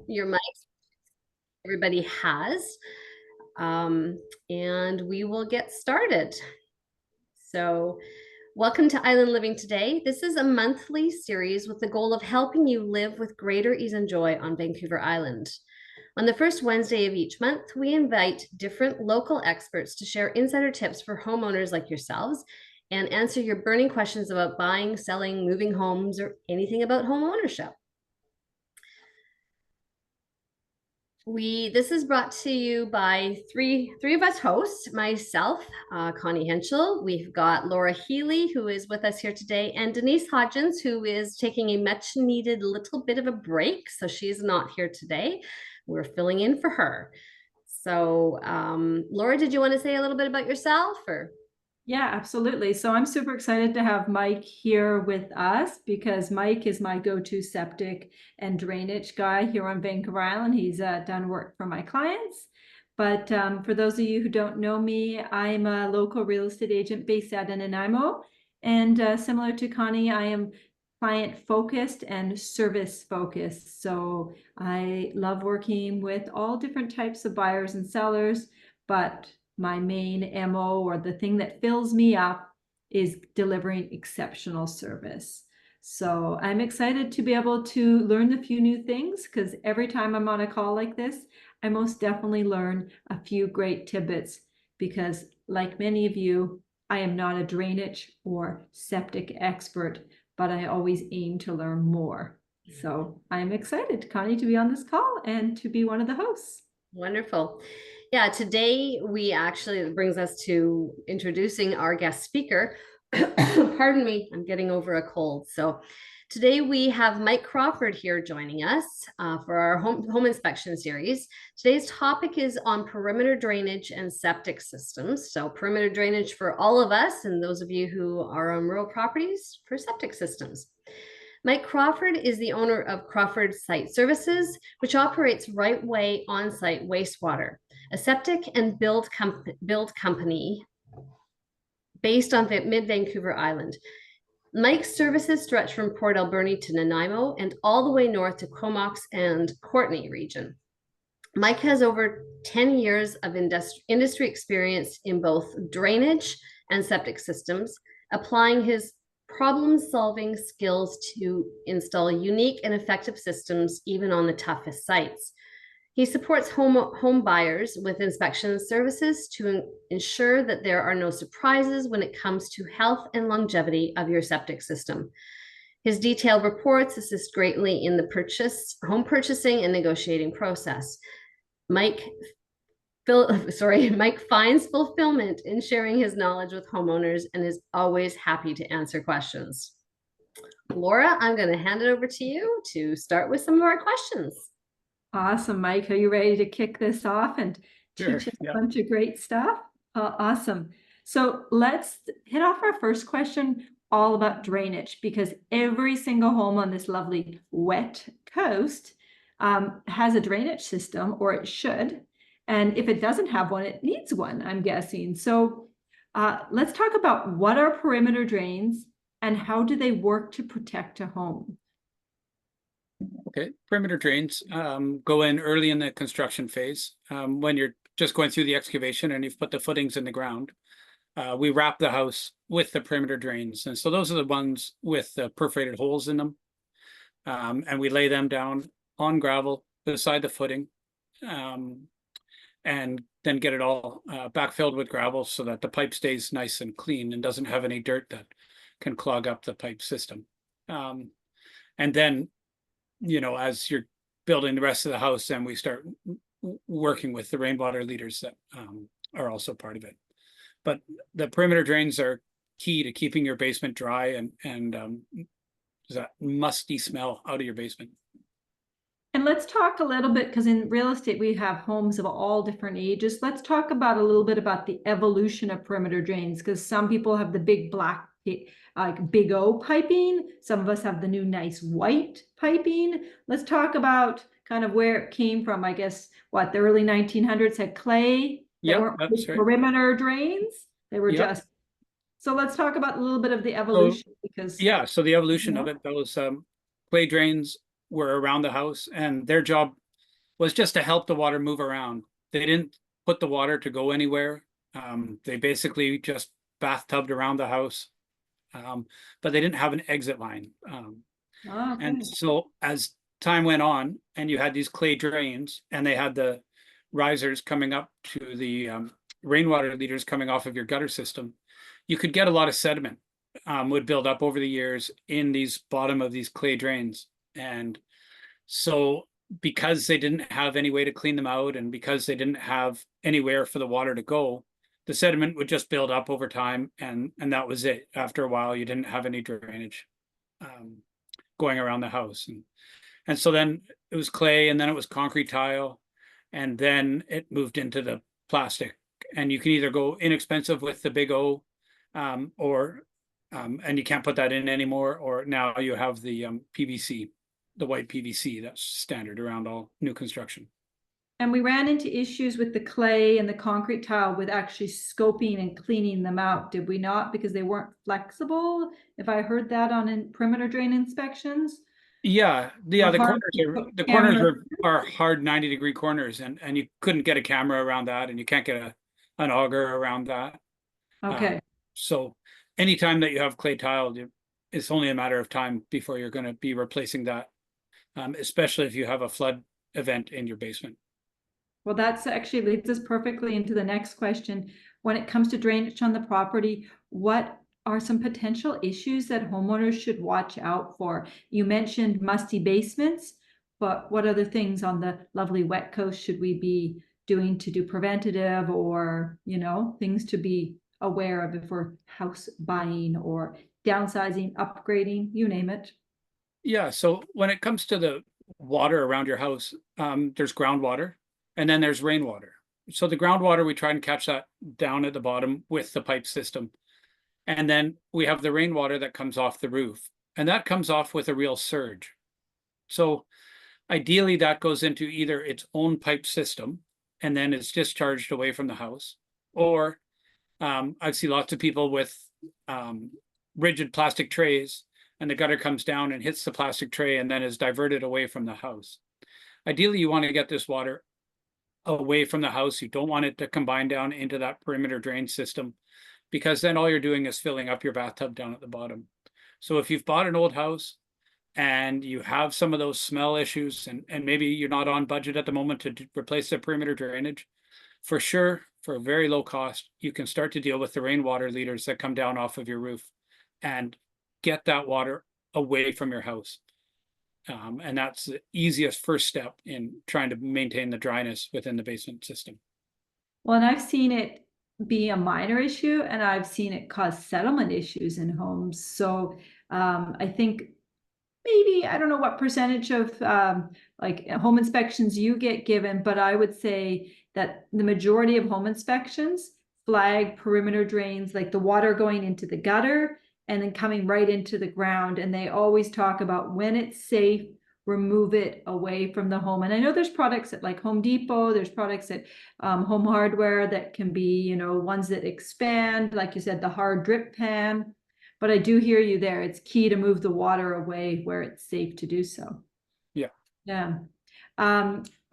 your mic. Everybody has. And we will get started. So, welcome to Island Living Today. This is a monthly series with the goal of helping you live with greater ease and joy on Vancouver Island. On the first Wednesday of each month, we invite different local experts to share insider tips for homeowners like yourselves and answer your burning questions about buying, selling, moving homes, or anything about home ownership. This is brought to you by three of us hosts, myself, Connie Henschel. We've got Laura Healy, who is with us here today, and Denise Hodgins, who is taking a much needed little bit of a break. So she's not here today. We're filling in for her. So Laura, did you want to say a little bit about yourself or? Yeah, absolutely. So I'm super excited to have Mike here with us because Mike is my go-to septic and drainage guy here on Vancouver Island. He's done work for my clients. But for those of you who don't know me, I'm a local real estate agent based out in Nanaimo. And similar to Connie, I am client focused and service focused. So I love working with all different types of buyers and sellers, but my main MO, or the thing that fills me up, is delivering exceptional service. So I'm excited to be able to learn a few new things, because every time I'm on a call like this, I most definitely learn a few great tidbits, because like many of you, I am not a drainage or septic expert, but I always aim to learn more. So I'm excited, Connie, to be on this call and to be one of the hosts. Wonderful. Yeah, today it brings us to introducing our guest speaker. Pardon me, I'm getting over a cold. So today we have Mike Crawford here joining us for our home inspection series. Today's topic is on perimeter drainage and septic systems. So perimeter drainage for all of us and those of you who are on rural properties for septic systems. Mike Crawford is the owner of Crawford Stie Services, which operates right way on-site wastewater, a septic and build company based on mid-Vancouver Island. Mike's services stretch from Port Alberni to Nanaimo and all the way north to Comox and Courtenay region. Mike has over 10 years of industry experience in both drainage and septic systems, applying his problem-solving skills to install unique and effective systems even on the toughest sites. He supports home buyers with inspection services to ensure that there are no surprises when it comes to health and longevity of your septic system. His detailed reports assist greatly in the home purchasing and negotiating process. Mike finds fulfillment in sharing his knowledge with homeowners and is always happy to answer questions. Laura, I'm going to hand it over to you to start with some of our questions. Awesome, Mike. Are you ready to kick this off and teach us a bunch of great stuff? Awesome. So let's hit off our first question, all about drainage, because every single home on this lovely wet coast has a drainage system, or it should. And if it doesn't have one, it needs one, I'm guessing. So let's talk about what are perimeter drains and how do they work to protect a home? Okay, perimeter drains go in early in the construction phase when you're just going through the excavation and you've put the footings in the ground. We wrap the house with the perimeter drains, and so those are the ones with the perforated holes in them, and we lay them down on gravel beside the footing, and then get it all backfilled with gravel so that the pipe stays nice and clean and doesn't have any dirt that can clog up the pipe system. And then, you know, as you're building the rest of the house, then we start working with the rainwater leaders that are also part of it. But the perimeter drains are key to keeping your basement dry and that musty smell out of your basement. And let's talk a little bit, because in real estate, we have homes of all different ages. Let's talk about a little bit about the evolution of perimeter drains, because some people have the big black, like big O piping. Some of us have the new nice white piping. Let's talk about kind of where it came from. I guess, what, the early 1900s had clay. They weren't perimeter drains. They were just. So let's talk about a little bit of the evolution, because. Yeah, so the evolution of it, those clay drains were around the house, and their job was just to help the water move around. They didn't put the water to go anywhere. They basically just bathtubed around the house, but they didn't have an exit line. Oh, And okay. so as time went on, and you had these clay drains, and they had the risers coming up to the rainwater leaders coming off of your gutter system, you could get a lot of sediment would build up over the years in these bottom of these clay drains. And so because they didn't have any way to clean them out, and because they didn't have anywhere for the water to go, the sediment would just build up over time, and that was it. After a while, you didn't have any drainage going around the house. And so then it was clay, and then it was concrete tile, and then it moved into the plastic. And you can either go inexpensive with the big O, or and you can't put that in anymore, or now you have the PVC, the white PVC that's standard around all new construction. And we ran into issues with the clay and the concrete tile with actually scoping and cleaning them out, did we not? Because they weren't flexible, if I heard that on perimeter drain inspections. Yeah, the corners are hard 90-degree corners, and you couldn't get a camera around that, and you can't get an auger around that. Okay. So anytime that you have clay tile, it's only a matter of time before you're going to be replacing that, especially if you have a flood event in your basement. Well, that's actually leads us perfectly into the next question. When it comes to drainage on the property, what are some potential issues that homeowners should watch out for? You mentioned musty basements, but what other things on the lovely wet coast should we be doing to do preventative, or, you know, things to be aware of if we're house buying or downsizing, upgrading, you name it? Yeah, so when it comes to the water around your house, there's groundwater, and then there's rainwater. So the groundwater, we try and catch that down at the bottom with the pipe system. And then we have the rainwater that comes off the roof, and that comes off with a real surge. So ideally that goes into either its own pipe system, and then it's discharged away from the house, or I see lots of people with rigid plastic trays, and the gutter comes down and hits the plastic tray and then is diverted away from the house. Ideally, you want to get this water away from the house. You don't want it to combine down into that perimeter drain system, because then all you're doing is filling up your bathtub down at the bottom. So if you've bought an old house and you have some of those smell issues, and maybe you're not on budget at the moment to replace the perimeter drainage, for sure, for a very low cost, you can start to deal with the rainwater leaders that come down off of your roof and get that water away from your house. And that's the easiest first step in trying to maintain the dryness within the basement system. Well, and I've seen it be a minor issue, and I've seen it cause settlement issues in homes. So I think maybe, I don't know what percentage of like home inspections you get given, but I would say that the majority of home inspections flag perimeter drains, like the water going into the gutter and then coming right into the ground. And they always talk about when it's safe, remove it away from the home. And I know there's products at like Home Depot, there's products at Home Hardware that can be, you know, ones that expand, like you said, the hard drip pan. But I do hear you there. It's key to move the water away where it's safe to do so. Yeah. Yeah.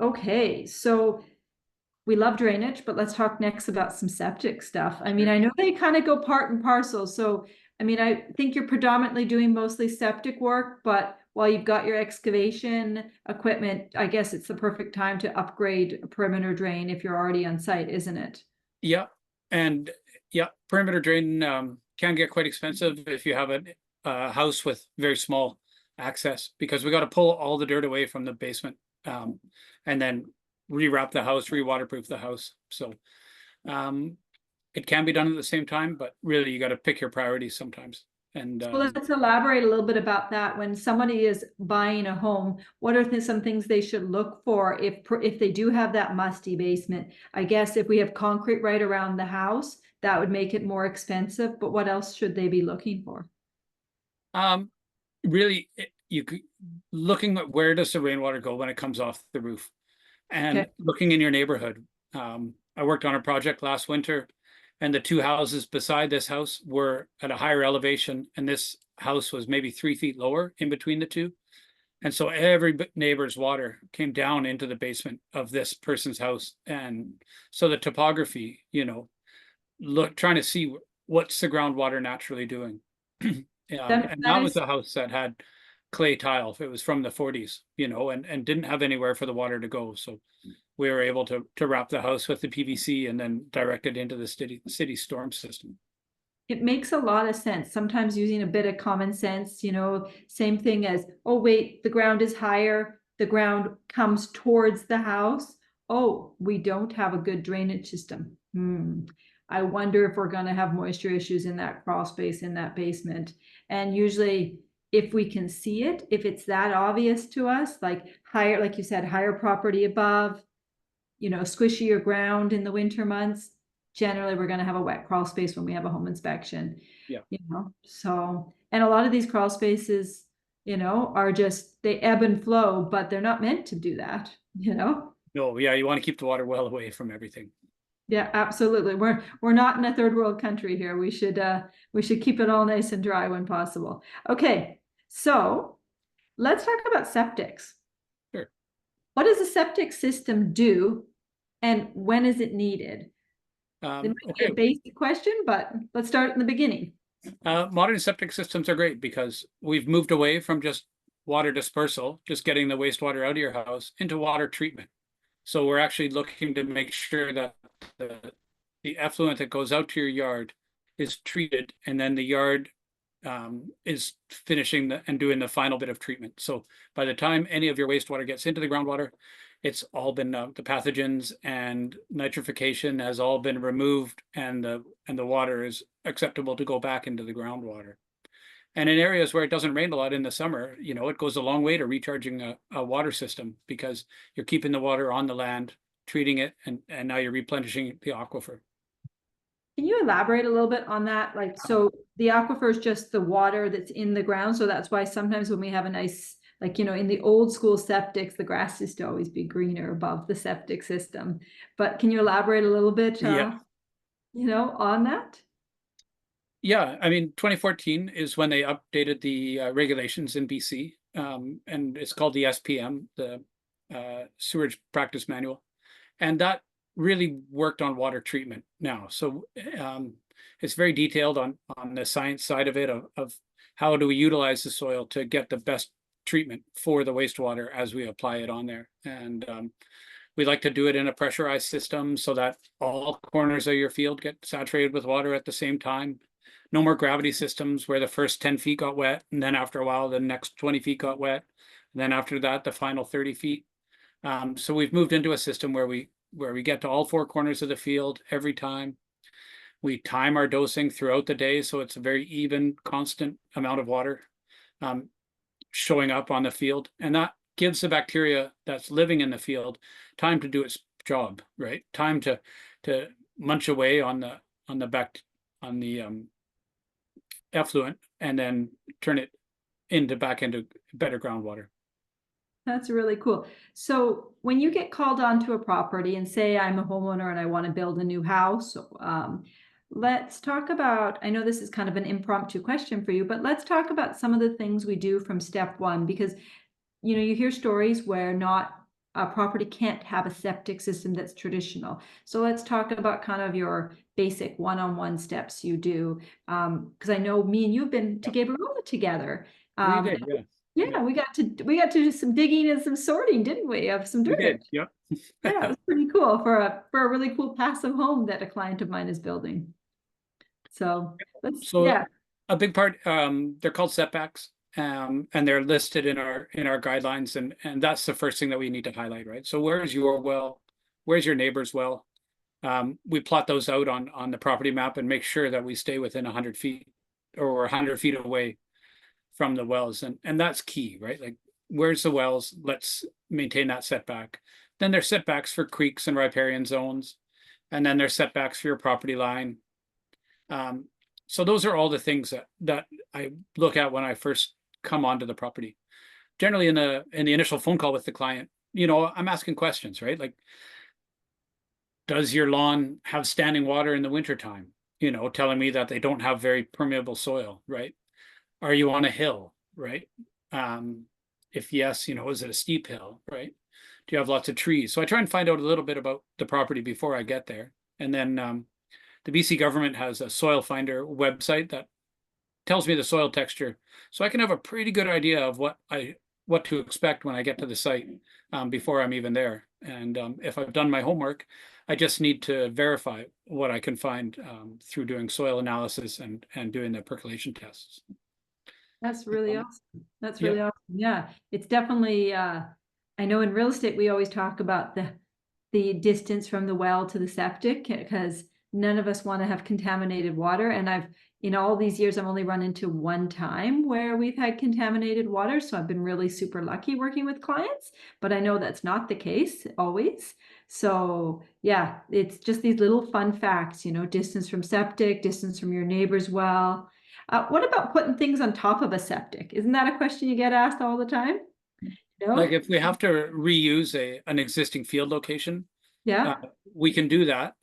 Okay, so we love drainage, but let's talk next about some septic stuff. I mean, I know they kind of go part and parcel. So, I mean, I think you're predominantly doing mostly septic work, but while you've got your excavation equipment, I guess it's the perfect time to upgrade a perimeter drain if you're already on site, isn't it? Yeah. And yeah, perimeter drain can get quite expensive if you have a house with very small access, because we got to pull all the dirt away from the basement, and then rewrap the house, re-waterproof the house. So it can be done at the same time, but really you got to pick your priorities sometimes. And well, let's elaborate a little bit about that. When somebody is buying a home, what are some things they should look for if they do have that musty basement? I guess if we have concrete right around the house, that would make it more expensive, but what else should they be looking for? Really, you could looking at where does the rainwater go when it comes off the roof, and Okay. looking in your neighborhood. I worked on a project last winter, and the two houses beside this house were at a higher elevation, and this house was maybe 3 feet lower in between the two. And so every neighbor's water came down into the basement of this person's house. And so the topography, you know, trying to see what's the groundwater naturally doing. And That that was is, a house that had clay tile. It was from the 40s, you know, and didn't have anywhere for the water to go. So we were able to wrap the house with the PVC and then direct it into the city storm system. it makes a lot of sense. Sometimes using a bit of common sense, you know, same thing as, oh, wait, the ground is higher, the ground comes towards the house. Oh, we don't have a good drainage system. I wonder if we're going to have moisture issues in that crawl space in that basement. And usually, if we can see it, if it's that obvious to us, like higher, like you said, higher property above, you know, squishier ground in the winter months, generally we're going to have a wet crawl space when we have a home inspection. Yeah. You know, so, and a lot of these crawl spaces, you know, are just, they ebb and flow, but they're not meant to do that, you know? No, yeah, you want to keep the water well away from everything. Yeah, absolutely. We're not in a third world country here. We should keep it all nice and dry when possible. Okay, so let's talk about septics. Sure. What does a septic system do, and when is it needed? It might be a basic question, but let's start in the beginning. Modern septic systems are great because we've moved away from just water dispersal, just getting the wastewater out of your house, into water treatment. So we're actually looking to make sure that the effluent that goes out to your yard is treated, and then the yard is finishing and doing the final bit of treatment. So by the time any of your wastewater gets into the groundwater, it's all been the pathogens and nitrification has all been removed, and the water is acceptable to go back into the groundwater. And in areas where it doesn't rain a lot in the summer, you know, it goes a long way to recharging a water system, because you're keeping the water on the land, treating it, and now you're replenishing the aquifer. Can you elaborate a little bit on that? Like, so the aquifer is just the water that's in the ground. So that's why sometimes when we have a nice, like, you know, in the old school septics, the grass used to always be greener above the septic system. But can you elaborate a little bit, Yeah. you know, on that? Yeah, I mean, 2014 is when they updated the regulations in BC, and it's called the SPM, the Sewage Practice Manual, and that really worked on water treatment now. So it's very detailed on the science side of it, of how do we utilize the soil to get the best treatment for the wastewater as we apply it on there. And we like to do it in a pressurized system so that all corners of your field get saturated with water at the same time. No more gravity systems where the first 10 feet got wet, and then after a while, the next 20 feet got wet. And then after that, the final 30 feet. So we've moved into a system where we get to all four corners of the field every time. We time our dosing throughout the day, so it's a very even, constant amount of water showing up on the field. And that gives the bacteria that's living in the field time to do its job, right? Time to munch away on the effluent, and then turn it back into better groundwater. That's really cool. So when you get called onto a property, and say I'm a homeowner and I want to build a new house, let's talk about, I know this is kind of an impromptu question for you, but let's talk about some of the things we do from step one, because, you know, you hear stories where a property can't have a septic system that's traditional. So let's talk about kind of your basic one-on-one steps you do. Because I know me and you've been to Gaborone together. We did, yeah. Yeah, we got to do some digging and some sorting, didn't we, of some dirt? We did, yep. Yeah, it was pretty cool for a really cool passive home that a client of mine is building. So yeah. A big part, they're called setbacks, and they're listed in our guidelines, and that's the first thing that we need to highlight, right? So where's your well? Where's your neighbor's well? We plot those out on the property map and make sure that we stay within 100 feet or 100 feet away from the wells, and that's key, right? Like, where's the wells? Let's maintain that setback. Then there's setbacks for creeks and riparian zones, and then there's setbacks for your property line. So those are all the things that I look at when I first come onto the property. Generally, in the initial phone call with the client, you know, I'm asking questions, right? Like, does your lawn have standing water in the wintertime? You know, telling me that they don't have very permeable soil, right? Are you on a hill, right? If yes, is it a steep hill, right? Do you have lots of trees? So I try and find out a little bit about the property before I get there. And then the BC government has a soil finder website that tells me the soil texture. So I can have a pretty good idea of what to expect when I get to the site before I'm even there. And if I've done my homework, I just need to verify what I can find through doing soil analysis and doing the percolation tests. That's really awesome. That's Yep. really awesome. Yeah, it's definitely, I know in real estate, we always talk about the distance from the well to the septic, because none of us want to have contaminated water. And in all these years, I've only run into one time where we've had contaminated water. So I've been really super lucky working with clients, but I know that's not the case always. So yeah, it's just these little fun facts, distance from septic, distance from your neighbor's well. What about putting things on top of a septic? Isn't that a question you get asked all the time? No? Like if we have to reuse an existing field location, Yeah. we can do that.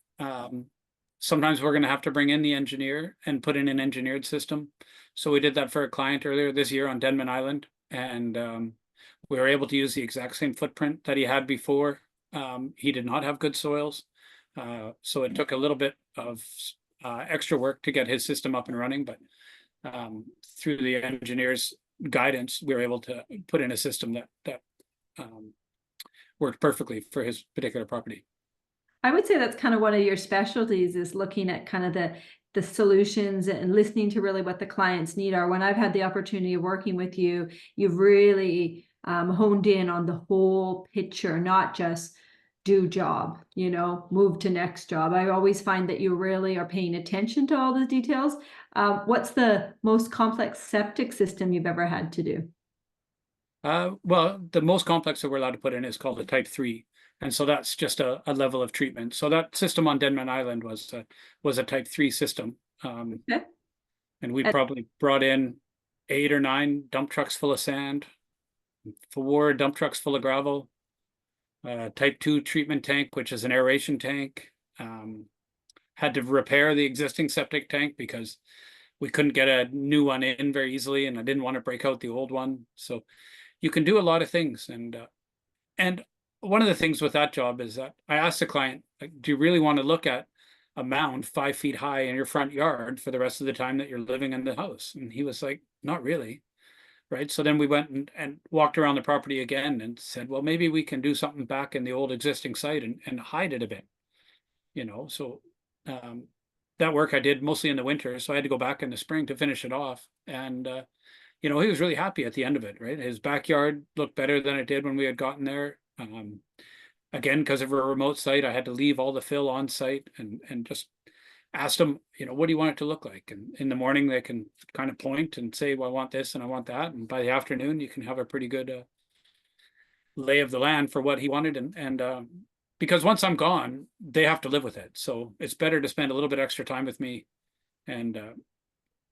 Sometimes we're going to have to bring in the engineer and put in an engineered system. So we did that for a client earlier this year on Denman Island, and we were able to use the exact same footprint that he had before. He did not have good soils, so it took a little bit of extra work to get his system up and running, but through the engineer's guidance, we were able to put in a system that worked perfectly for his particular property. I would say that's kind of one of your specialties, is looking at kind of the solutions and listening to really what the clients need are. When I've had the opportunity of working with you, you've really honed in on the whole picture, not just do job, move to next job. I always find that you really are paying attention to all the details. What's the most complex septic system you've ever had to do? Well, the most complex that we're allowed to put in is called a type 3. And so that's just a level of treatment. So that system on Denman Island was a type 3 system. Okay. And we probably brought in 8 or 9 dump trucks full of sand, 4 dump trucks full of gravel, type 2 treatment tank, which is an aeration tank. Had to repair the existing septic tank because we couldn't get a new one in very easily, and I didn't want to break out the old one. So you can do a lot of things. And one of the things with that job is that I asked the client, like, do you really want to look at a mound 5 feet high in your front yard for the rest of the time that you're living in the house? And he was like, not really. Right. So then we went and walked around the property again and said, well, maybe we can do something back in the old existing site and hide it a bit, So that work I did mostly in the winter. So I had to go back in the spring to finish it off. And, he was really happy at the end of it. Right. His backyard looked better than it did when we had gotten there. Again, because of a remote site, I had to leave all the fill on site and just asked them, what do you want it to look like? And in the morning, they can kind of point and say, well, I want this and I want that. And by the afternoon, you can have a pretty good lay of the land for what he wanted. And because once I'm gone, they have to live with it. So it's better to spend a little bit extra time with me and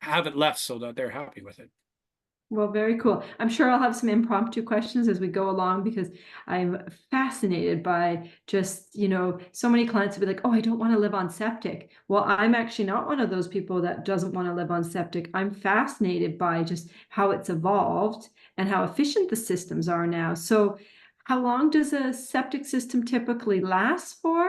have it left so that they're happy with it. Well, very cool. I'm sure I'll have some impromptu questions as we go along, because I'm fascinated by just, so many clients will be like, oh, I don't want to live on septic. Well, I'm actually not one of those people that doesn't want to live on septic. I'm fascinated by just how it's evolved and how efficient the systems are now. So how long does a septic system typically last for?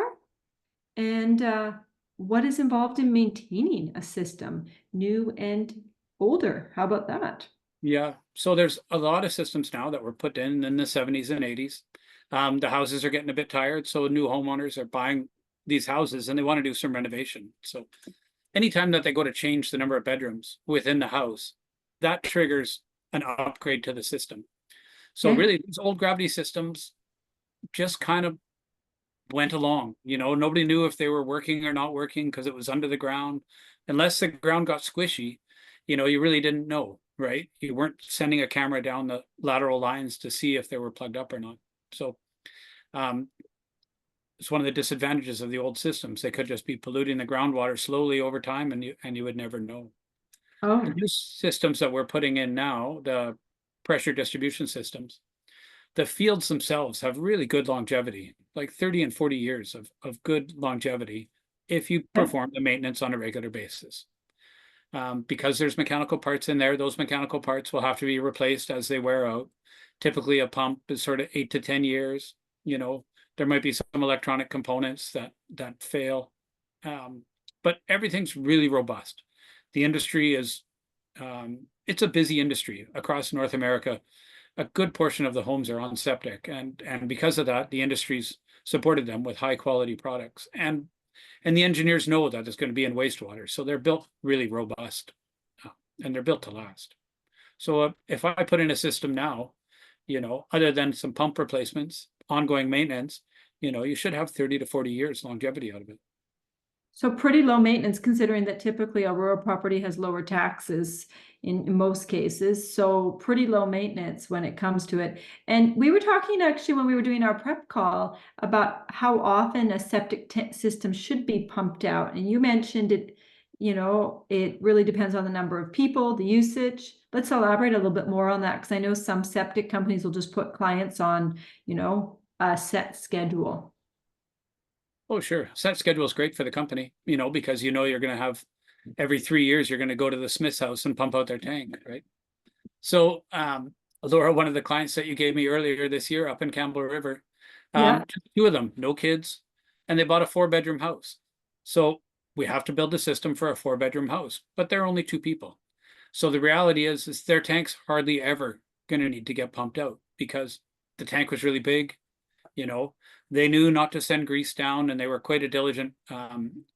And what is involved in maintaining a system, new and older? How about that? Yeah, so there's a lot of systems now that were put in the 70s and 80s. The houses are getting a bit tired, so new homeowners are buying these houses and they want to do some renovation. So anytime that they go to change the number of bedrooms within the house, that triggers an upgrade to the system. So Okay. really, these old gravity systems just kind of went along. Nobody knew if they were working or not working because it was under the ground. Unless the ground got squishy, you really didn't know. Right? You weren't sending a camera down the lateral lines to see if they were plugged up or not. So it's one of the disadvantages of the old systems. They could just be polluting the groundwater slowly over time, and you would never know. Oh, The new systems that we're putting in now, the pressure distribution systems, the fields themselves have really good longevity, like 30 and 40 years of good longevity if you perform the maintenance on a regular basis. Because there's mechanical parts in there, those mechanical parts will have to be replaced as they wear out. Typically a pump is sort of 8 to 10 years. There might be some electronic components that fail. But everything's really robust. The industry is, it's a busy industry across North America. A good portion of the homes are on septic, and because of that, the industry's supported them with high quality products, and the engineers know that it's going to be in wastewater, so they're built really robust, and they're built to last. So if I put in a system now, other than some pump replacements, ongoing maintenance, you should have 30 to 40 years longevity out of it. So pretty low maintenance, considering that typically a rural property has lower taxes in most cases. So pretty low maintenance when it comes to it. And we were talking actually when we were doing our prep call about how often a septic system should be pumped out. And you mentioned it, it really depends on the number of people, the usage. Let's elaborate a little bit more on that, because I know some septic companies will just put clients on, a set schedule. Oh, sure. Set schedule is great for the company, because you're going to have every 3 years, you're going to go to the Smith's house and pump out their tank, right? So, Laura, one of the clients that you gave me earlier this year up in Campbell River, Yeah. two of them, no kids, and they bought a 4-bedroom house. So we have to build a system for a 4-bedroom house, but they're only 2 people. So the reality is their tank's hardly ever going to need to get pumped out because the tank was really big. They knew not to send grease down, and they were quite a diligent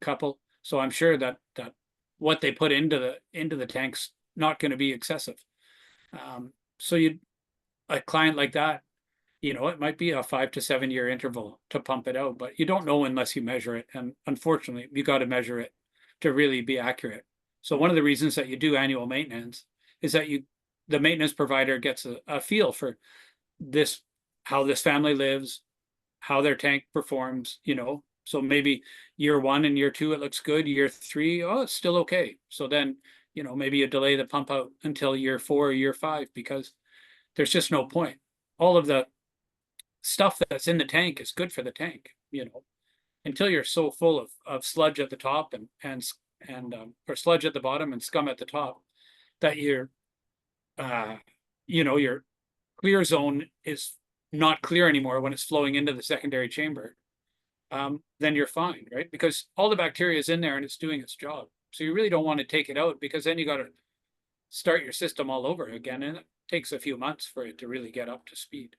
couple. So I'm sure that what they put into the tank's not going to be excessive. So a client like that, it might be a 5 to 7 year interval to pump it out, but you don't know unless you measure it. And unfortunately, you got to measure it to really be accurate. So one of the reasons that you do annual maintenance is that the maintenance provider gets a feel for how this family lives, how their tank performs, so maybe year 1 and year 2, it looks good. Year 3, oh, it's still okay. So then, maybe you delay the pump out until year 4 or year 5, because there's just no point. All of the stuff that's in the tank is good for the tank, until you're so full of sludge at the top and or sludge at the bottom and scum at the top that your clear zone is not clear anymore when it's flowing into the secondary chamber, then you're fine, right? Because all the bacteria is in there and it's doing its job. So you really don't want to take it out, because then you got to start your system all over again, and it takes a few months for it to really get up to speed.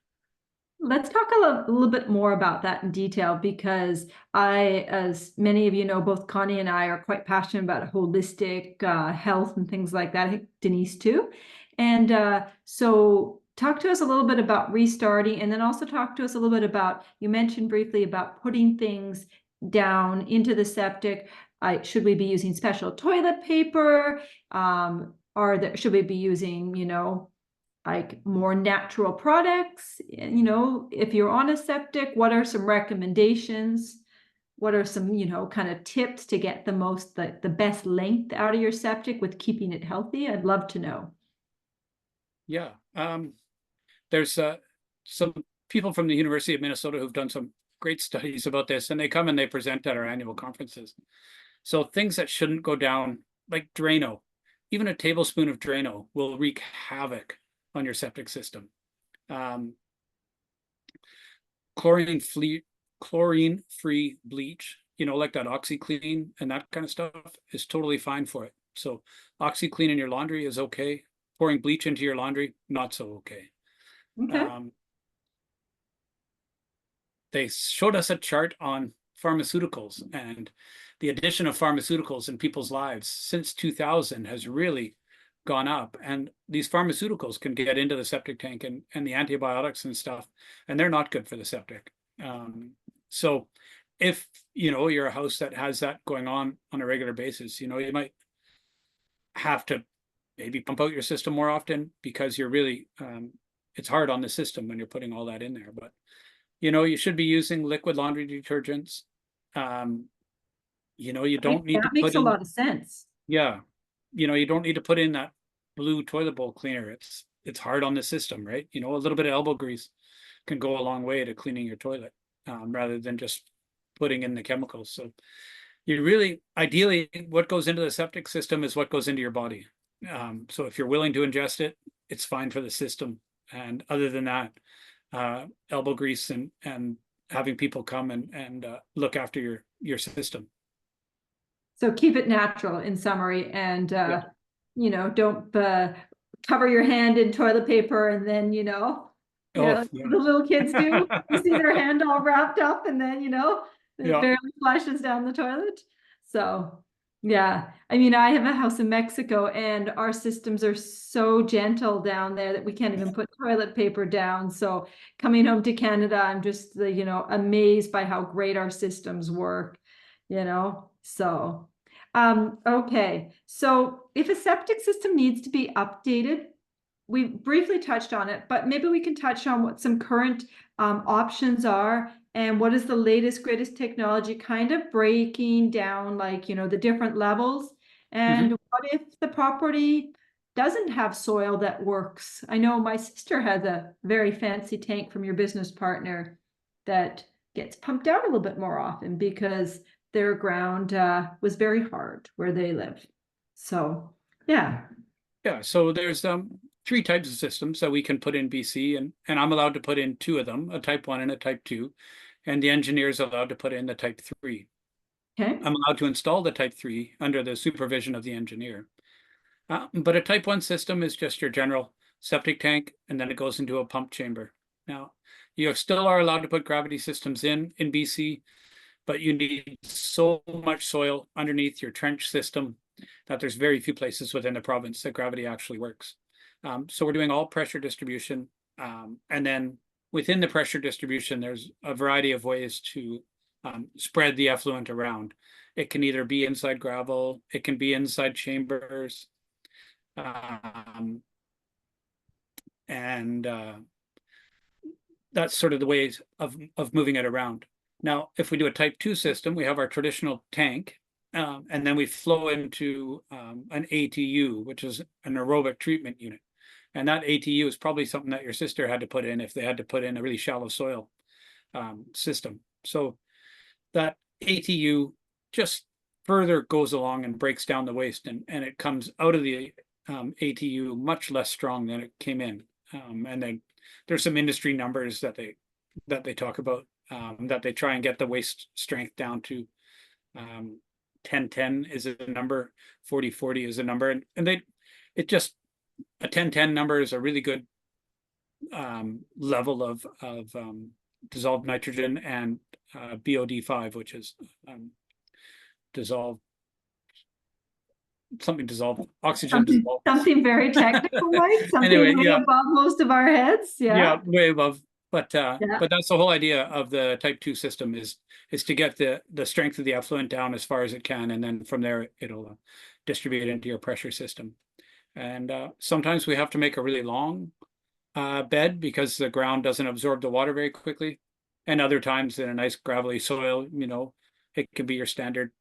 Let's talk a little bit more about that in detail, because as many of you know, both Connie and I are quite passionate about holistic health and things like that. I think Denise too. And so talk to us a little bit about restarting, and then also talk to us a little bit about, you mentioned briefly about putting things down into the septic. Should we be using special toilet paper? Should we be using, like more natural products? If you're on a septic, what are some recommendations? What are some, kind of tips to get the best length out of your septic with keeping it healthy? I'd love to know. Yeah. There's some people from the University of Minnesota who've done some great studies about this, and they come and they present at our annual conferences. So things that shouldn't go down, like Drano, even a tablespoon of Drano will wreak havoc on your septic system. Chlorine-free bleach, like that OxyClean and that kind of stuff, is totally fine for it. So OxyClean in your laundry is okay. Pouring bleach into your laundry, not so okay. Okay. They showed us a chart on pharmaceuticals, and the addition of pharmaceuticals in people's lives since 2000 has really gone up. And these pharmaceuticals can get into the septic tank, and the antibiotics and stuff, and they're not good for the septic. So if, you're a house that has that going on a regular basis, you might have to maybe pump out your system more often, because you're really, it's hard on the system when you're putting all that in there. But, you should be using liquid laundry detergents. You don't need to that makes a lot of sense. Yeah. You don't need to put in that blue toilet bowl cleaner. It's hard on the system, right? A little bit of elbow grease can go a long way to cleaning your toilet, rather than just putting in the chemicals. So you really, ideally, what goes into the septic system is what goes into your body. So if you're willing to ingest it, it's fine for the system. And other than that, elbow grease and having people come and look after your system. So keep it natural in summary, and Yeah. you know, don't cover your hand in toilet paper and then Oh, the little kids do. You see their hand all wrapped up, and then it yeah. barely flushes down the toilet. So yeah, I mean, I have a house in Mexico, and our systems are so gentle down there that we can't even put toilet paper down. So coming home to Canada, I'm just amazed by how great our systems work. So okay, so if a septic system needs to be updated, we briefly touched on it, but maybe we can touch on what some current options are, and what is the latest greatest technology kind of breaking down, like the different levels. And what if the property doesn't have soil that works? I know my sister has a very fancy tank from your business partner that gets pumped out a little bit more often because their ground was very hard where they live. So yeah. Yeah, so there's 3 types of systems that we can put in BC, and I'm allowed to put in 2 of them, a type 1 and a type 2, and the engineer is allowed to put in the type 3. Okay. I'm allowed to install the type 3 under the supervision of the engineer. But a type 1 system is just your general septic tank, and then it goes into a pump chamber. Now, you still are allowed to put gravity systems in BC, but you need so much soil underneath your trench system that there's very few places within the province that gravity actually works. So we're doing all pressure distribution. And then within the pressure distribution, there's a variety of ways to spread the effluent around. It can either be inside gravel, it can be inside chambers. And that's sort of the ways of moving it around. Now, if we do a type 2 system, we have our traditional tank, and then we flow into an ATU, which is an aerobic treatment unit. And that ATU is probably something that your sister had to put in if they had to put in a really shallow soil system. So that ATU just further goes along and breaks down the waste, and it comes out of the ATU much less strong than it came in. And then there's some industry numbers that they talk about, that they try and get the waste strength down to 10-10 is a number, 40-40 is a number, and a 10-10 number is a really good level of dissolved nitrogen and BOD5, which is dissolved oxygen dissolved. Something very technical, like something Anyway, way yeah. above most of our heads. Yeah, way above. But Yeah. but that's the whole idea of the type 2 system is to get the strength of the effluent down as far as it can, and then from there it'll distribute into your pressure system. And sometimes we have to make a really long bed because the ground doesn't absorb the water very quickly. And other times in a nice gravelly soil, it can be your standard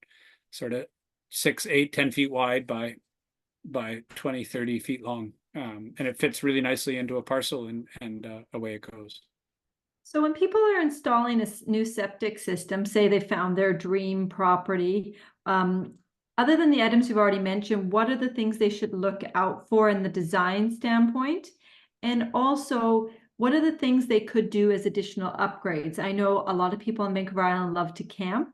sort of 6, 8, 10 feet wide by 20, 30 feet long. And it fits really nicely into a parcel, and away it goes. So when people are installing a new septic system, say they found their dream property, other than the items you've already mentioned, what are the things they should look out for in the design standpoint? And also, what are the things they could do as additional upgrades? I know a lot of people on Vancouver Island love to camp,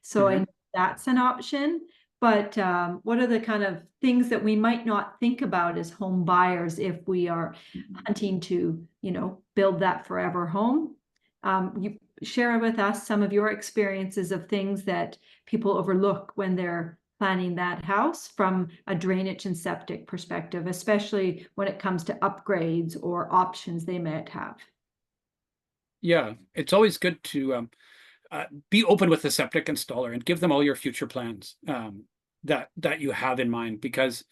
so I know that's an option. But what are the kind of things that we might not think about as home buyers if we are hunting to, build that forever home? You share with us some of your experiences of things that people overlook when they're planning that house from a drainage and septic perspective, especially when it comes to upgrades or options they might have. Yeah, it's always good to be open with the septic installer and give them all your future plans that you have in mind, because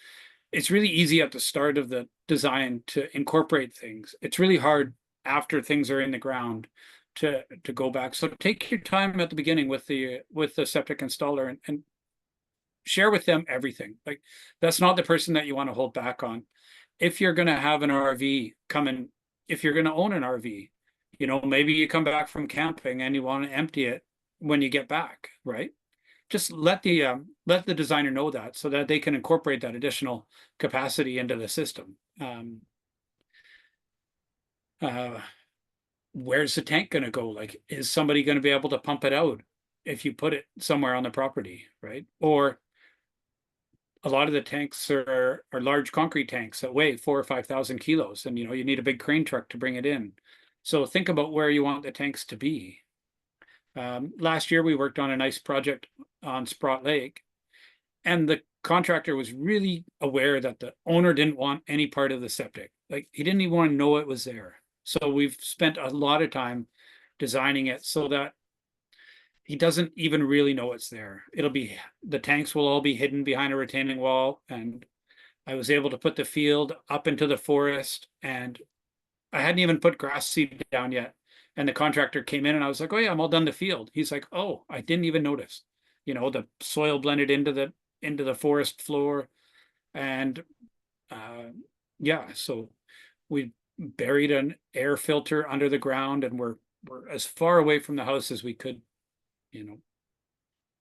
it's really easy at the start of the design to incorporate things. It's really hard after things are in the ground to go back. So take your time at the beginning with the septic installer and share with them everything. Like, that's not the person that you want to hold back on. If you're going to have an RV if you're going to own an RV, maybe you come back from camping and you want to empty it when you get back, right? Just let the designer know that, so that they can incorporate that additional capacity into the system. where's the tank going to go? Like, is somebody going to be able to pump it out if you put it somewhere on the property, right? Or a lot of the tanks are large concrete tanks that weigh 4,000 or 5,000 kilos, and you need a big crane truck to bring it in. So think about where you want the tanks to be. Last year we worked on a nice project on Sprott Lake, and the contractor was really aware that the owner didn't want any part of the septic. Like, he didn't even want to know it was there. So we've spent a lot of time designing it so that he doesn't even really know it's there. The tanks will all be hidden behind a retaining wall. And I was able to put the field up into the forest, and I hadn't even put grass seed down yet. And the contractor came in and I was like, oh yeah, I'm all done the field. He's like, oh, I didn't even notice. The soil blended into the forest floor. And yeah, so we buried an air filter under the ground, and we're as far away from the house as we could.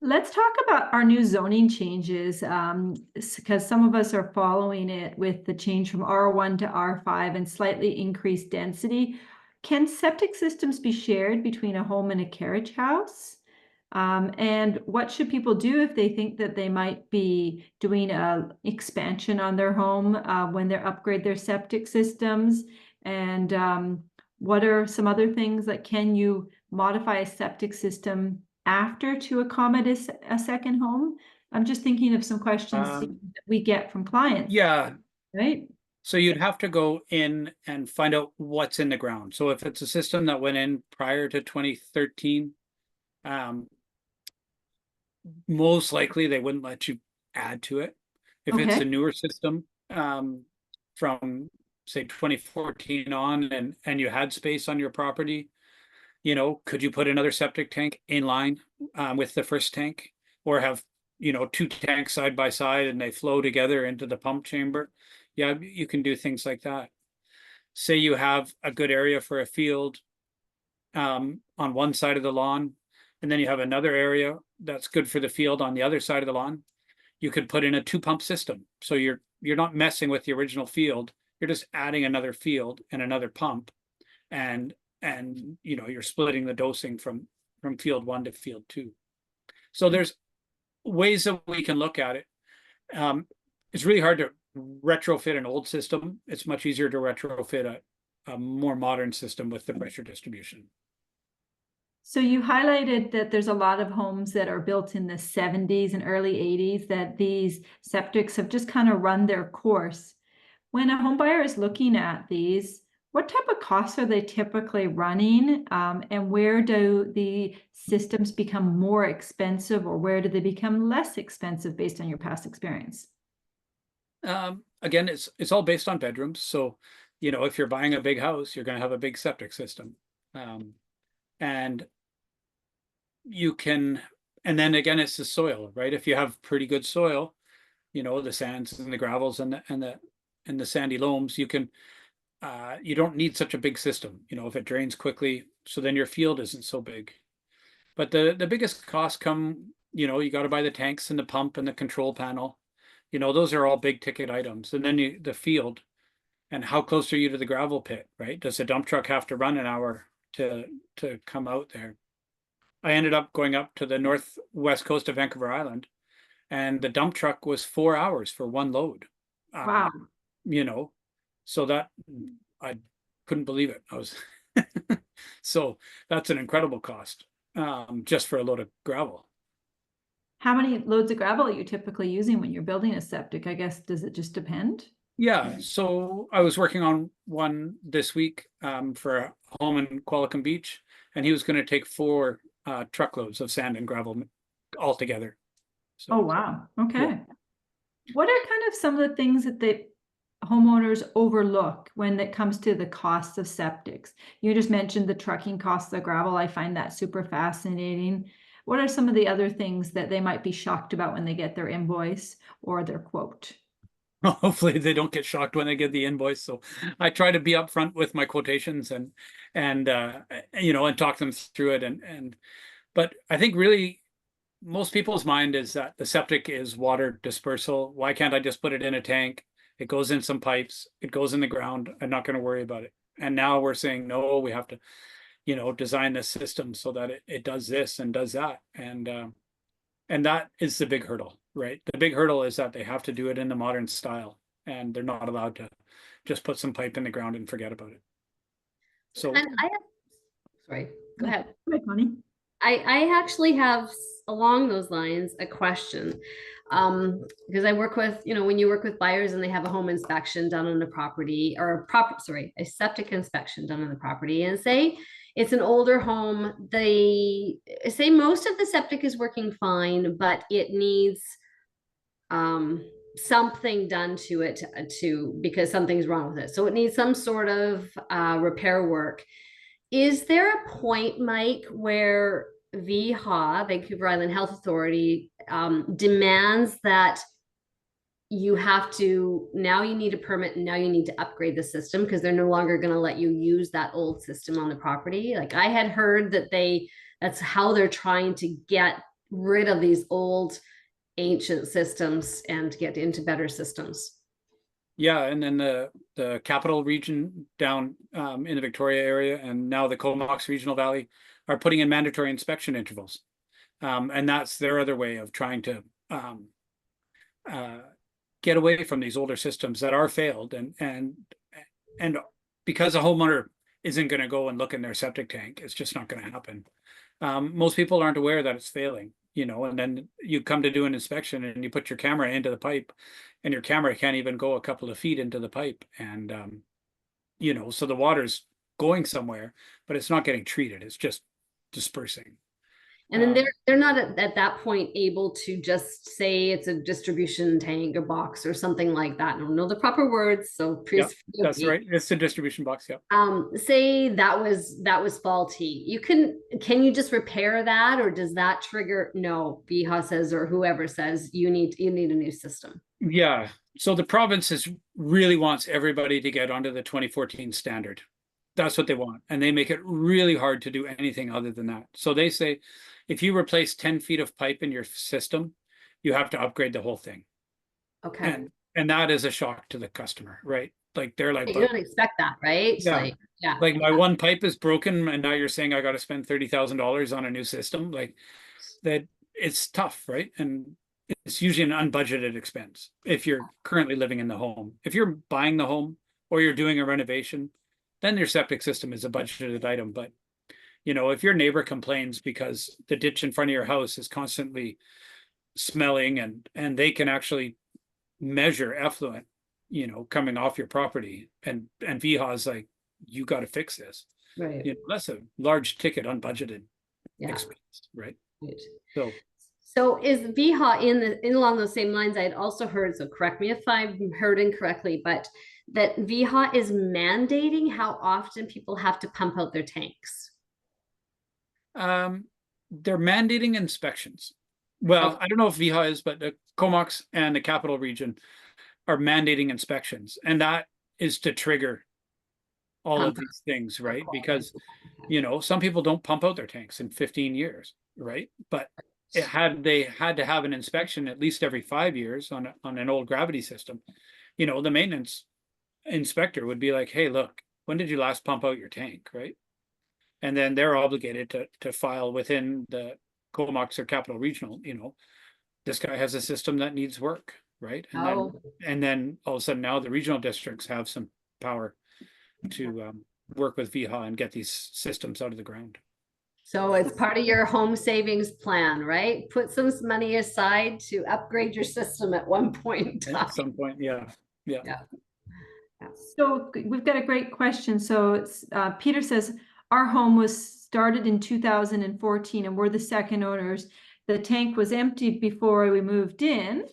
Let's talk about our new zoning changes, because some of us are following it with the change from R1 to R5 and slightly increased density. Can septic systems be shared between a home and a carriage house? And what should people do if they think that they might be doing an expansion on their home when they upgrade their septic systems? And what are some other things, like, can you modify a septic system after to accommodate a second home? I'm just thinking of some questions that we get from clients. Yeah. Right. So you'd have to go in and find out what's in the ground. So if it's a system that went in prior to 2013, most likely they wouldn't let you add to it. If it's a newer system, from say 2014 on, and you had space on your property, could you put another septic tank in line with the first tank, or have, two tanks side by side and they flow together into the pump chamber? Yeah, you can do things like that. Say you have a good area for a field on one side of the lawn, and then you have another area that's good for the field on the other side of the lawn. You could put in a 2-pump system. So you're not messing with the original field. You're just adding another field and another pump, and you're splitting the dosing from field 1 to field 2. So there's ways that we can look at it. It's really hard to retrofit an old system. It's much easier to retrofit a more modern system with the pressure distribution. So you highlighted that there's a lot of homes that are built in the 70s and early 80s that these septics have just kind of run their course. When a home buyer is looking at these, what type of costs are they typically running? And where do the systems become more expensive, or where do they become less expensive based on your past experience? Again, it's all based on bedrooms. So, if you're buying a big house, you're going to have a big septic system. And then again, it's the soil, right? If you have pretty good soil, the sands and the gravels and the sandy loams, you don't need such a big system, if it drains quickly, so then your field isn't so big. But the biggest costs come, you got to buy the tanks and the pump and the control panel. Those are all big ticket items. And then the field, and how close are you to the gravel pit, right? Does the dump truck have to run an hour to come out there? I ended up going up to the northwest coast of Vancouver Island, and the dump truck was 4 hours for one load. Wow. So that I couldn't believe it. So that's an incredible cost, just for a load of gravel. How many loads of gravel are you typically using when you're building a septic? I guess, does it just depend? Yeah, so I was working on one this week for a home in Qualicum Beach, and he was going to take 4 truckloads of sand and gravel all together. So, oh, wow. Okay. Yeah. What are kind of some of the things that the homeowners overlook when it comes to the cost of septics? You just mentioned the trucking costs of gravel. I find that super fascinating. What are some of the other things that they might be shocked about when they get their invoice or their quote? Hopefully they don't get shocked when they get the invoice. So I try to be upfront with my quotations and talk them through it. But I think really most people's mind is that the septic is water dispersal. Why can't I just put it in a tank? It goes in some pipes, it goes in the ground. I'm not going to worry about it. And now we're saying, no, we have to, design this system so that it does this and does that. And that is the big hurdle, right? The big hurdle is that they have to do it in the modern style, and they're not allowed to just put some pipe in the ground and forget about it. So And I have, sorry, go ahead. Hi, Connie. I actually have along those lines a question. Because I work with, when you work with buyers and they have a home inspection done on the property or a septic inspection done on the property, and say it's an older home, they say most of the septic is working fine, but it needs something done to it because something's wrong with it. So it needs some sort of repair work. Is there a point, Mike, where VHA, Vancouver Island Health Authority, demands that you need a permit and now you need to upgrade the system because they're no longer going to let you use that old system on the property? Like, I had heard that that's how they're trying to get rid of these old ancient systems and get into better systems. yeah, and then the capital region down in the Victoria area, and now the Comox Regional Valley are putting in mandatory inspection intervals. And that's their other way of trying to get away from these older systems that are failed. And because a homeowner isn't going to go and look in their septic tank, it's just not going to happen. Most people aren't aware that it's failing, and then you come to do an inspection and you put your camera into the pipe, and your camera can't even go a couple of feet into the pipe. And, so the water's going somewhere, but it's not getting treated. It's just dispersing. And then they're not at that point able to just say it's a distribution tank or box or something like that. I don't know the proper words, so please. Yeah, that's right. It's a distribution box. Yeah. Say that was faulty. Can you just repair that, or does that trigger? No, VHA says, or whoever says you need a new system. Yeah. So the province really wants everybody to get onto the 2014 standard. That's what they want, and they make it really hard to do anything other than that. So they say, if you replace 10 feet of pipe in your system, you have to upgrade the whole thing. Okay. And that is a shock to the customer, right? Like, they're like, you don't expect that, right? Yeah. Like, my one pipe is broken, and now you're saying I got to spend $30,000 on a new system. Like, that, it's tough, right? And it's usually an unbudgeted expense if you're currently living in the home. If you're buying the home or you're doing a renovation, then your septic system is a budgeted item. But if your neighbor complains because the ditch in front of your house is constantly smelling, and they can actually measure effluent, coming off your property, and VHA's like, you got to fix this. Right. That's a large ticket, unbudgeted expense, right? So is VHA in along those same lines? I had also heard, so correct me if I heard incorrectly, but that VHA is mandating how often people have to pump out their tanks. They're mandating inspections. Well, I don't know if VHA is, but the Comox and the Capital Region are mandating inspections, and that is to trigger all of these things, right? Because some people don't pump out their tanks in 15 years, right? But they had to have an inspection at least every 5 years on an old gravity system. The maintenance inspector would be like, hey, look, when did you last pump out your tank, right? And then they're obligated to file within the Comox or Capital Regional, this guy has a system that needs work, right? And then all of a sudden now the regional districts have some power to work with VHA and get these systems out of the ground. So it's part of your home savings plan, right? Put some money aside to upgrade your system at one point in time. At some point, yeah. So we've got a great question. So it's Peter says, our home was started in 2014 and we're the second owners. The tank was emptied before we moved in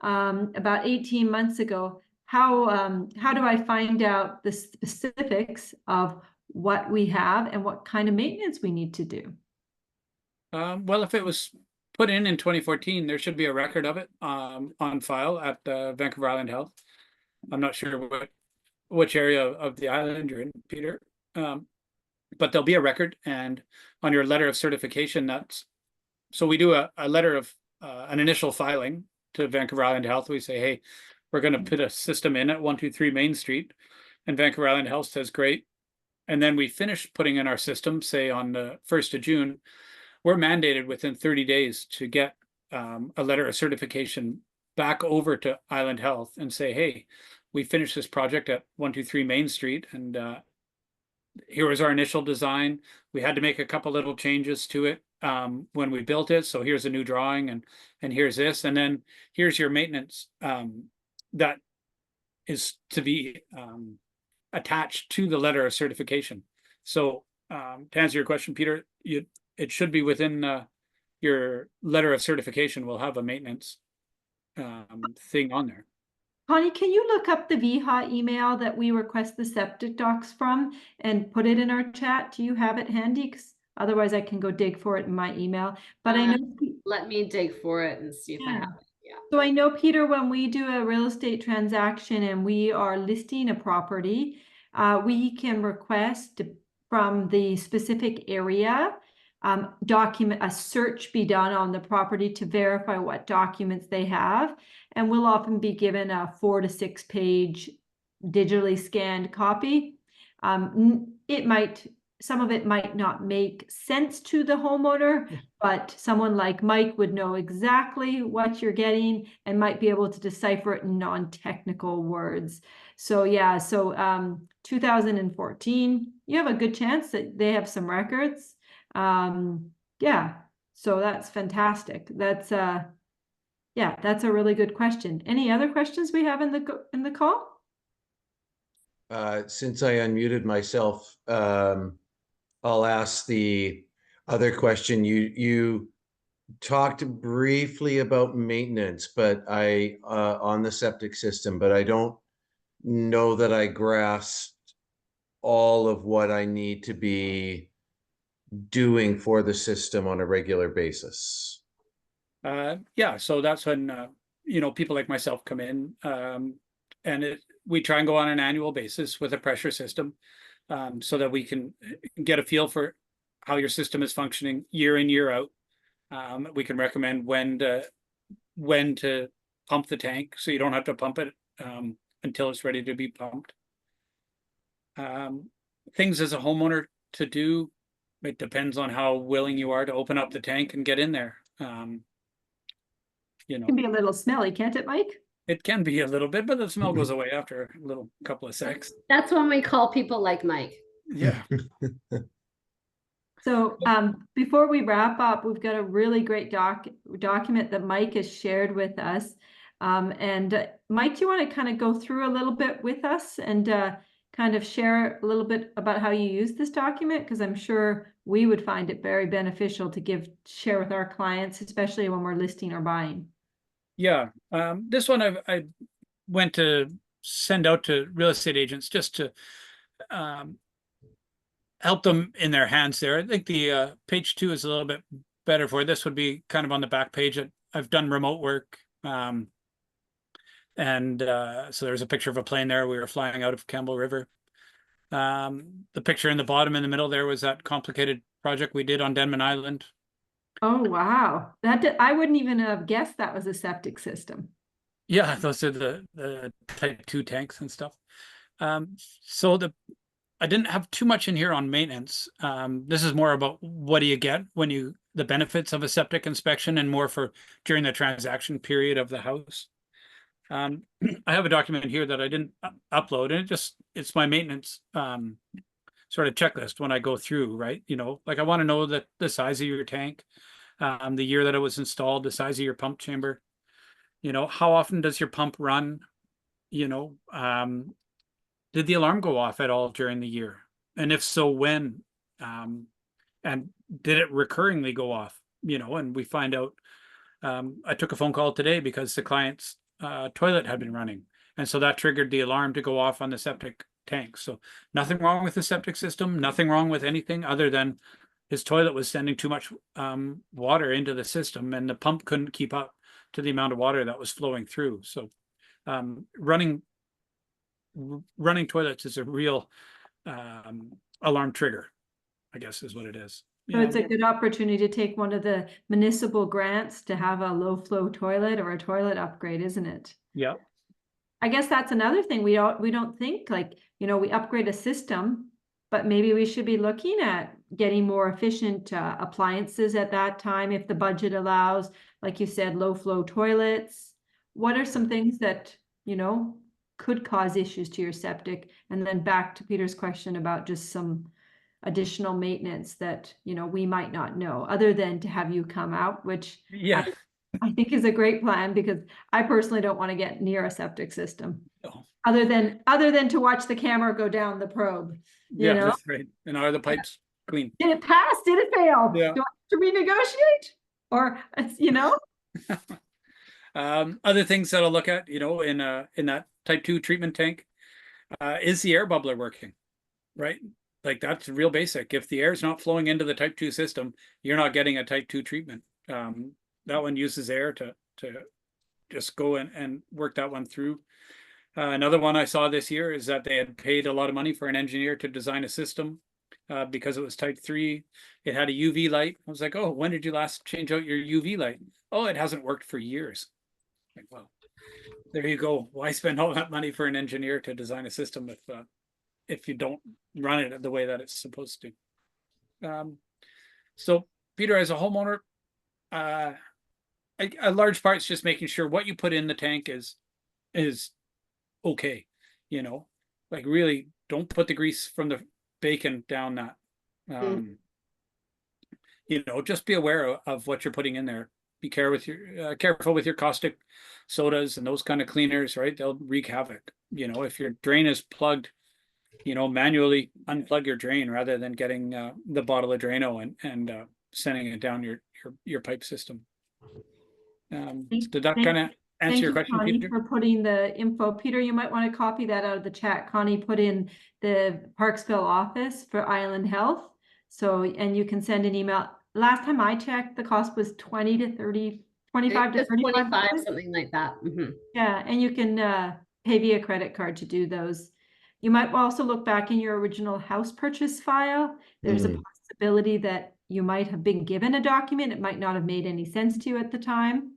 about 18 months ago. How do I find out the specifics of what we have and what kind of maintenance we need to do? Well, if it was put in 2014, there should be a record of it on file at Vancouver Island Health. I'm not sure which area of the island you're in, Peter, but there'll be a record, and on your letter of certification, so we do a letter of an initial filing to Vancouver Island Health. We say, hey, we're going to put a system in at 123 Main Street, and Vancouver Island Health says, great, and then we finish putting in our system, say on the 1st of June, we're mandated within 30 days to get a letter of certification back over to Island Health and say, hey, we finished this project at 123 Main Street, and here was our initial design. We had to make a couple little changes to it when we built it. So here's a new drawing, and here's this, and then here's your maintenance that is to be attached to the letter of certification. So to answer your question, Peter, it should be within your letter of certification will have a maintenance thing on there. Connie, can you look up the VHA email that we request the septic docs from and put it in our chat? Do you have it handy? 'Cause otherwise I can go dig for it in my email. But I know. Let me dig for it and see if I have it. Yeah. So I know, Peter, when we do a real estate transaction and we are listing a property, we can request from the specific area a search be done on the property to verify what documents they have. And we'll often be given a 4 to 6 page digitally scanned copy. Some of it might not make sense to the homeowner, but someone like Mike would know exactly what you're getting and might be able to decipher it in non-technical words. So yeah, 2014, you have a good chance that they have some records. Yeah, so that's fantastic. That's a really good question. Any other questions we have in the call? Since I unmuted myself, I'll ask the other question. You talked briefly about maintenance, but on the septic system, but I don't know that I grasped all of what I need to be doing for the system on a regular basis. Yeah, so that's when people like myself come in, and we try and go on an annual basis with a pressure system, so that we can get a feel for how your system is functioning year in, year out. We can recommend when to pump the tank, so you don't have to pump it until it's ready to be pumped. Things as a homeowner to do, it depends on how willing you are to open up the tank and get in there. It can be a little smelly, can't it, Mike? It can be a little bit, but the smell goes away after a couple of seconds. That's when we call people like Mike. Yeah. So before we wrap up, we've got a really great document that Mike has shared with us. And Mike, do you want to kind of go through a little bit with us and kind of share a little bit about how you use this document? Because I'm sure we would find it very beneficial to share with our clients, especially when we're listing or buying. Yeah, this one I went to send out to real estate agents just to help them in their hands there. I think the page 2 is a little bit better for it. This would be kind of on the back page. I've done remote work. So there's a picture of a plane there. We were flying out of Campbell River. The picture in the bottom in the middle there was that complicated project we did on Denman Island. Oh, wow. I wouldn't even have guessed that was a septic system. Yeah, those are the type 2 tanks and stuff. So I didn't have too much in here on maintenance. This is more about what do you get when the benefits of a septic inspection, and more for during the transaction period of the house. I have a document here that I didn't upload, and it's my maintenance sort of checklist when I go through, right? Like I want to know that the size of your tank, the year that it was installed, the size of your pump chamber, how often does your pump run, did the alarm go off at all during the year? And if so, when? And did it recurringly go off? And we find out, I took a phone call today because the client's toilet had been running. And so that triggered the alarm to go off on the septic tank. So nothing wrong with the septic system, nothing wrong with anything other than his toilet was sending too much water into the system, and the pump couldn't keep up to the amount of water that was flowing through. So running toilets is a real alarm trigger, I guess is what it is. So it's a good opportunity to take one of the municipal grants to have a low flow toilet or a toilet upgrade, isn't it? Yeah. I guess that's another thing we don't think, like, we upgrade a system, but maybe we should be looking at getting more efficient appliances at that time if the budget allows. Like you said, low flow toilets. What are some things that, you know, could cause issues to your septic? And then back to Peter's question about just some additional maintenance that, you know, we might not know, other than to have you come out, which Yeah. I think is a great plan, because I personally don't want to get near a septic system. No. Other than to watch the camera go down the probe, you Yeah, know? that's right. And are the pipes clean? Did it pass? Did it fail? Yeah. Do I have to renegotiate? Or, you know? Other things that I'll look at, you know, in that type 2 treatment tank, is the air bubbler working, right? Like that's real basic. If the air is not flowing into the type 2 system, you're not getting a type 2 treatment. That one uses air to just go and work that one through. Another one I saw this year is that they had paid a lot of money for an engineer to design a system because it was type 3. It had a UV light. I was like, oh, when did you last change out your UV light? Oh, it hasn't worked for years. Like, well, there you go. Why spend all that money for an engineer to design a system if you don't run it the way that it's supposed to? So Peter, as a homeowner, a large part is just making sure what you put in the tank is okay. You know, like really don't put the grease from the bacon down that. You know, just be aware of what you're putting in there. Be careful with your caustic sodas and those kind of cleaners, right? They'll wreak havoc. You know, if your drain is plugged, you know, manually unplug your drain rather than getting the bottle of Drano and sending it down your pipe system. Did that kind of answer your question, Connie, Peter? for putting the info. Peter, you might want to copy that out of the chat. Connie put in the Parksville office for Island Health. So, and you can send an email. Last time I checked, the cost was 20 to 30, 25 to 35, 25, something like that. Yeah, and you can pay via credit card to do those. You might also look back in your original house purchase file. There's a possibility that you might have been given a document. It might not have made any sense to you at the time.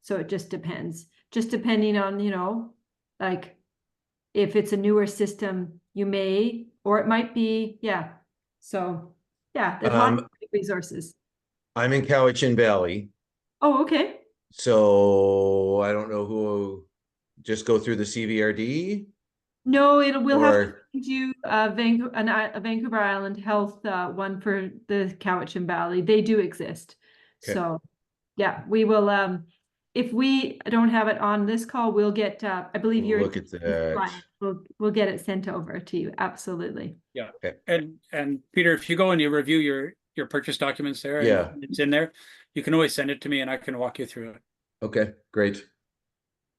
So it just depends. Just depending on, you know, like if it's a newer system, you may, or it might be, yeah. So yeah, there's lots of resources. I'm in Cowichan Valley. Oh, okay. So I don't know who, just go through the CVRD? No, we'll have to find you a Vancouver Island Health one for the Cowichan Valley. They do exist. Okay. So yeah, we will if we don't have it on this call, we'll get I believe you're Look at that. We'll get it sent over to you. Absolutely. Yeah. Okay. And Peter, if you go and you review your purchase documents there, yeah, and it's in there, you can always send it to me and I can walk you through it. Okay, great.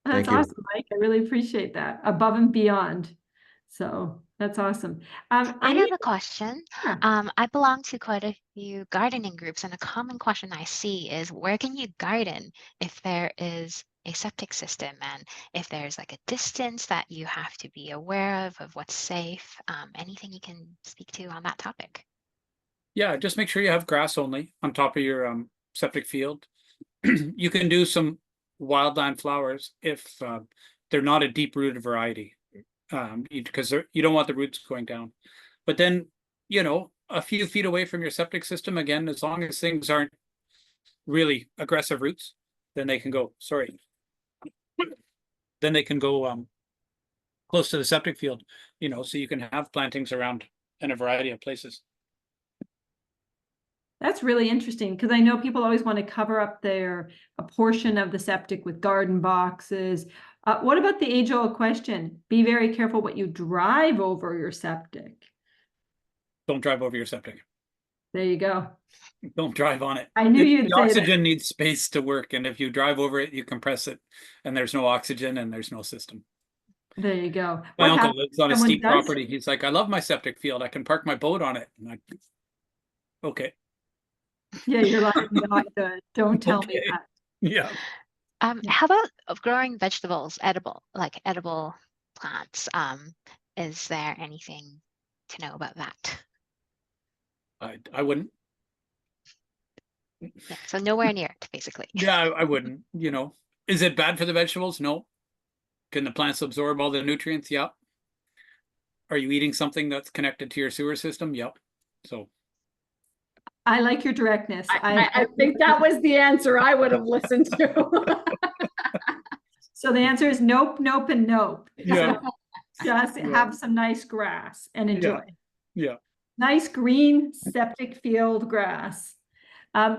That's awesome, Mike. I really appreciate that. Above and beyond. So that's awesome. I have a question. Yeah. I belong to quite a few gardening groups, and a common question I see is where can you garden if there is a septic system, and if there's like a distance that you have to be aware of what's safe? Anything you can speak to on that topic? Yeah, just make sure you have grass only on top of your septic field. You can do some wildland flowers if they're not a deep-rooted variety, because you don't want the roots going down. But then, you know, a few feet away from your septic system, again, as long as things aren't really aggressive roots, then they can go, then they can go close to the septic field, you know, so you can have plantings around in a variety of places. That's really interesting, because I know people always want to cover up a portion of the septic with garden boxes. What about the age-old question? Be very careful what you drive over your septic. Don't drive over your septic. There you go. Don't drive on it. I knew you'd The say oxygen needs space to work, and if you drive over it, you compress it, and there's no oxygen and there's no system. There you go. My uncle lives on a steep property. He's like, I love my septic field. I can park my boat on it. I'm like, okay. Yeah, you're like, not good. Don't tell me that. Yeah. How about growing vegetables, edible plants? Is there anything to know about that? I wouldn't. Yeah, so nowhere near it, basically. Yeah, I wouldn't. You know, is it bad for the vegetables? No. Can the plants absorb all the nutrients? Yeah. are you eating something that's connected to your sewer system? Yep. So I like your directness. I think that was the answer I would have listened to. So the answer is nope, nope, and nope. yeah, So just have some nice grass and enjoy. yeah. Nice green septic field grass.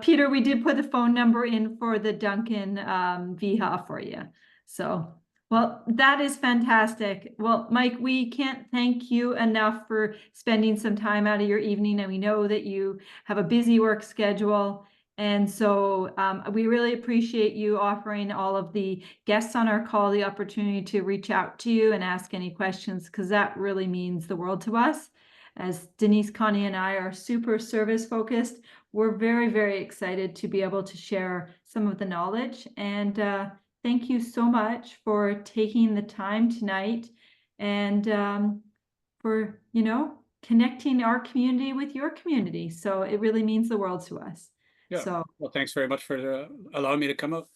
Peter, we did put the phone number in for the Duncan VHA for you. So, well, that is fantastic. Well, Mike, we can't thank you enough for spending some time out of your evening. And we know that you have a busy work schedule. And so we really appreciate you offering all of the guests on our call the opportunity to reach out to you and ask any questions, because that really means the world to us. As Denise, Connie, and I are super service focused, we're very, very excited to be able to share some of the knowledge. And thank you so much for taking the time tonight and for, you know, connecting our community with your community. So it really means the world to us. Yeah. So, well, thanks very much for allowing me to come up.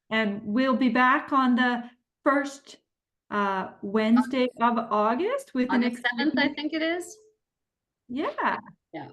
and we'll be back on the first Wednesday of August with an August 7th, I think it is. Yeah. Yeah.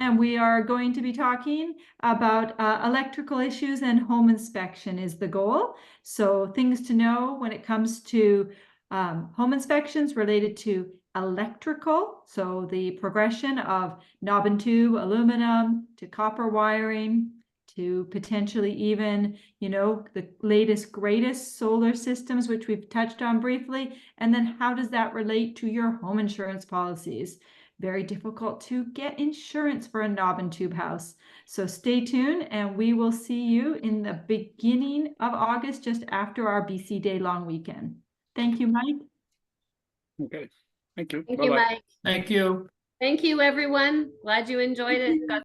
And we are going to be talking about electrical issues, and home inspection is the goal. So things to know when it comes to home inspections related to electrical. So the progression of knob and tube aluminum to copper wiring to potentially even, you know, the latest, greatest solar systems, which we've touched on briefly. And then how does that relate to your home insurance policies? Very difficult to get insurance for a knob and tube house. So stay tuned, and we will see you in the beginning of August, just after our BC Day long weekend. Thank you, Mike. Okay. Thank you. Thank Bye-bye. you, Mike. Thank you. Thank you, everyone. Glad you enjoyed it. Got